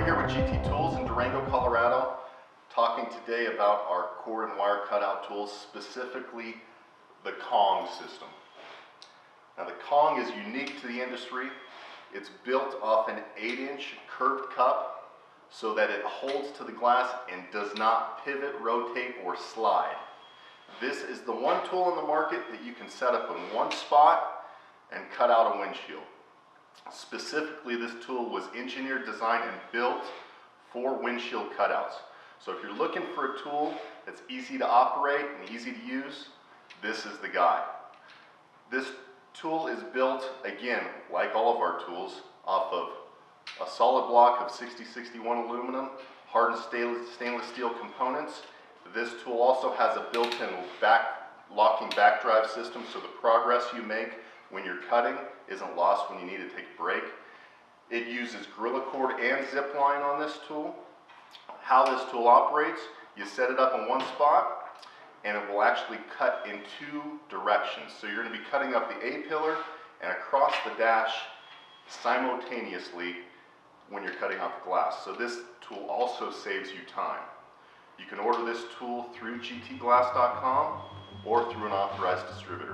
Corey here with GT Tools in Durango, Colorado, talking today about our cord and wire cutout tools, specifically the Kong system. Now the Kong is unique to the industry. It's built off an 8-inch curved cup so that it holds to the glass and does not pivot, rotate, or slide. This is the one tool in the market that you can set up in one spot and cut out a windshield. Specifically, this tool was engineered, designed, and built for windshield cutouts. So if you're looking for a tool that's easy to operate and easy to use, this is the guy. This tool is built, again, like all of our tools, off of a solid block of 6061 aluminum, hardened stainless steel components. This tool also has a built-in locking back drive system, so the progress you make when you're cutting isn't lost when you need to take a break. It uses Gorilla Cord and zip line on this tool. How this tool operates, you set it up in one spot and it will actually cut in two directions. So you're going to be cutting up the A-pillar and across the dash simultaneously when you're cutting out the glass. So this tool also saves you time. You can order this tool through gtglass.com or through an authorized distributor.